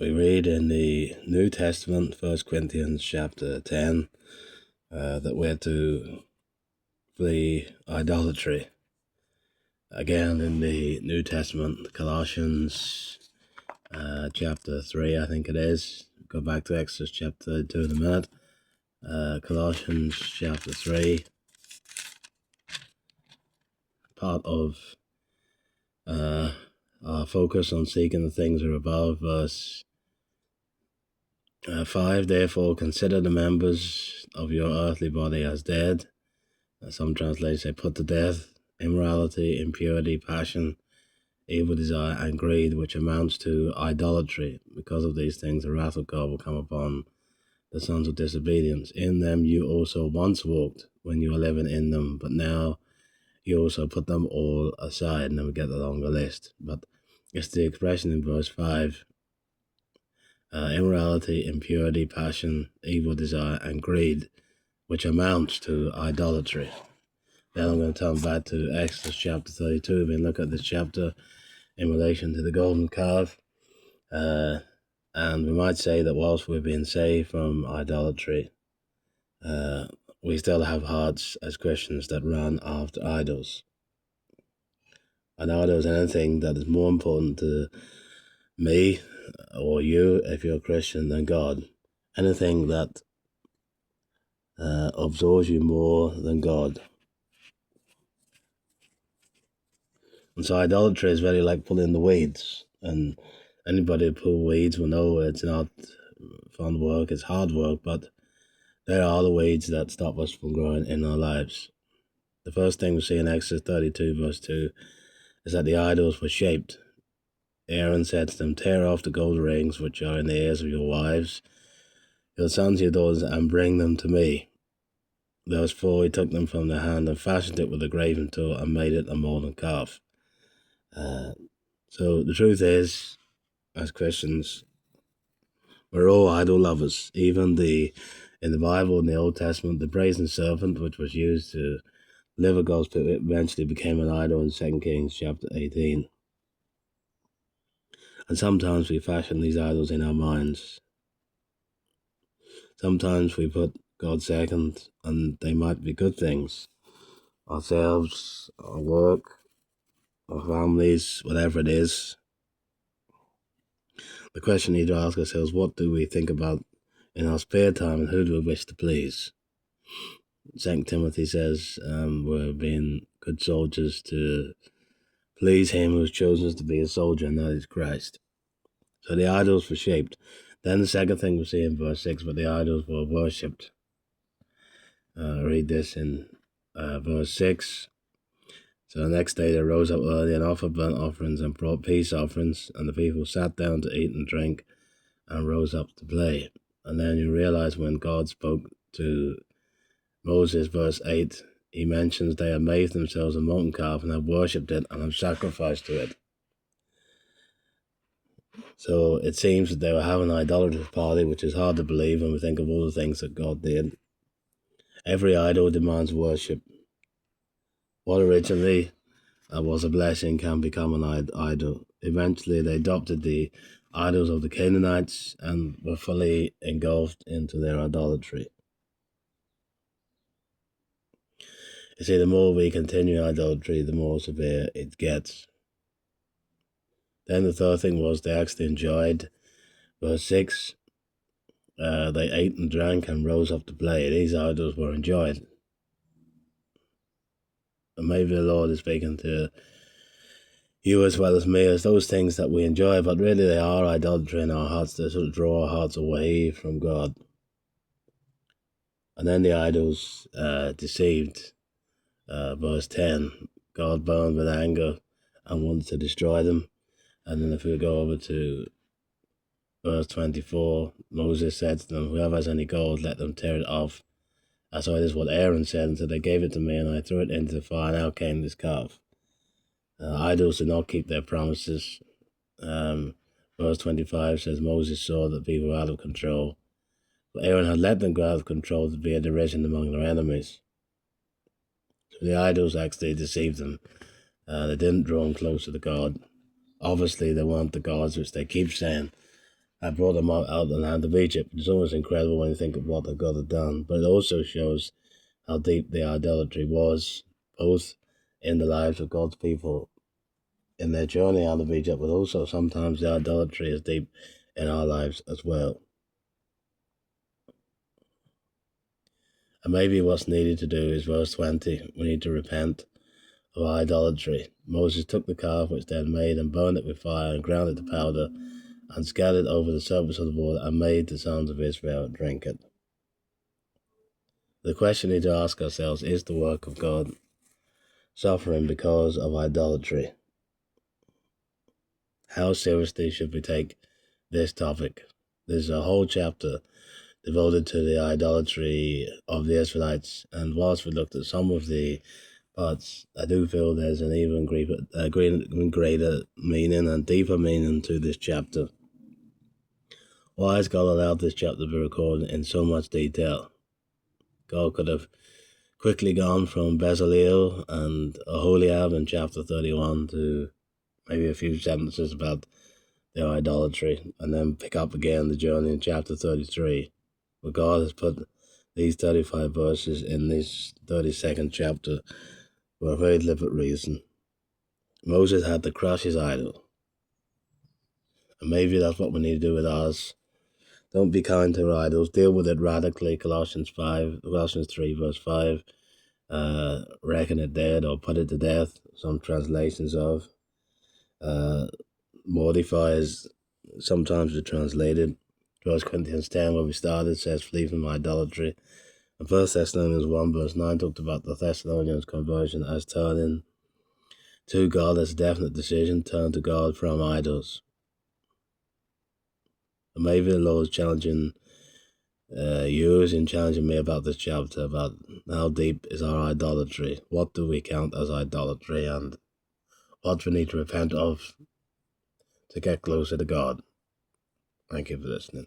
We read in the New Testament, 1 Corinthians chapter 10, that we're to flee idolatry. Again, in the New Testament, Colossians chapter 3, I think it is. Go back to Exodus chapter 32 in a minute. Colossians chapter 3, part of our focus on seeking the things that are above, verse 5. Therefore, consider the members of your earthly body as dead. Some translations say put to death immorality, impurity, passion, evil desire, and greed, which amounts to idolatry. Because of these things, the wrath of God will come upon the sons of disobedience. In them you also once walked when you were living in them, but now you also put them all aside. And then we get the longer list. But it's the expression in verse 5. Immorality, impurity, passion, evil desire, and greed, which amounts to idolatry. Then I'm going to turn back to Exodus chapter 32 and look at this chapter in relation to the golden calf. And we might say that whilst we've been saved from idolatry, we still have hearts as Christians that run after idols. I know there's anything that is more important to me or you, if you're a Christian, than God. Anything that absorbs you more than God. And so idolatry is very like pulling the weeds. And anybody who pulls weeds will know it's not fun work, it's hard work, but there are the weeds that stop us from growing in our lives. The first thing we see in Exodus 32 verse 2 is that the idols were shaped. Aaron said to them, tear off the gold rings which are in the ears of your wives, your sons, your daughters, and bring them to me. Verse 4, he took them from their hand and fashioned it with a graving tool and made it a molten calf. So the truth is, as Christians, we're all idol lovers. Even in the Bible, in the Old Testament, the brazen serpent, which was used to deliver God's people, eventually became an idol in 2 Kings chapter 18. And sometimes we fashion these idols in our minds. Sometimes we put God second, and they might be good things. Ourselves, our work, our families, whatever it is. The question we need to ask ourselves, what do we think about in our spare time, and who do we wish to please? 2 Timothy says we're being good soldiers to please him who's chosen us to be a soldier, and that is Christ. So the idols were shaped. Then the second thing we see in verse 6, but the idols were worshipped. Read this in verse 6. So the next day they rose up early and offered burnt offerings and brought peace offerings, and the people sat down to eat and drink and rose up to play. And then you realize when God spoke to Moses, verse 8, he mentions they have made themselves a molten calf and have worshipped it and have sacrificed to it. So it seems that they were having an idolatrous party, which is hard to believe when we think of all the things that God did. Every idol demands worship. What originally was a blessing can become an idol. Eventually they adopted the idols of the Canaanites and were fully engulfed into their idolatry. You see, the more we continue idolatry, the more severe it gets. Then the third thing was they actually enjoyed. Verse 6, they ate and drank and rose up to play. These idols were enjoyed. And maybe the Lord is speaking to you as well as me as those things that we enjoy, but really they are idolatry in our hearts. They sort of draw our hearts away from God. And then the idols deceived. Verse 10, God burned with anger and wanted to destroy them. And then if we go over to verse 24, Moses said to them, whoever has any gold, let them tear it off. So it is what Aaron said, and so they gave it to me, and I threw it into the fire, and out came this calf. Idols did not keep their promises. Verse 25 says, Moses saw that people were out of control. But Aaron had let them go out of control to be a derision among their enemies. So the idols actually deceived them. They didn't draw them closer to God. Obviously, they weren't the gods which they keep saying had brought them out of the land of Egypt. It's almost incredible when you think of what God had done, but it also shows how deep the idolatry was, both in the lives of God's people in their journey out of Egypt, but also sometimes the idolatry is deep in our lives as well. And maybe what's needed to do is verse 20. We need to repent of idolatry. Moses took the calf which they had made and burned it with fire and ground it to powder and scattered over the surface of the water and made the sons of Israel drink it. The question we need to ask ourselves, is the work of God suffering because of idolatry? How seriously should we take this topic? There's a whole chapter devoted to the idolatry of the Israelites, and whilst we looked at some of the parts, I do feel there's an even greater meaning and deeper meaning to this chapter. Why has God allowed this chapter to be recorded in so much detail? God could have quickly gone from Bezaleel and Aholiab in chapter 31 to maybe a few sentences about their idolatry, and then pick up again the journey in chapter 33. But God has put these 35 verses in this 32nd chapter for a very deliberate reason. Moses had to crush his idol. And maybe that's what we need to do with ours. Don't be kind to our idols. Deal with it radically. Colossians 3 verse 5. Reckon it dead or put it to death. Some translations of. Mortify is sometimes translated. 1 Corinthians 10, where we started, says flee from idolatry. And 1 Thessalonians 1 verse 9 talked about the Thessalonians' conversion as turning to God as a definite decision, turn to God from idols. And maybe the Lord is challenging you and challenging me about this chapter, about how deep is our idolatry. What do we count as idolatry, and what we need to repent of to get closer to God. Thank you for listening.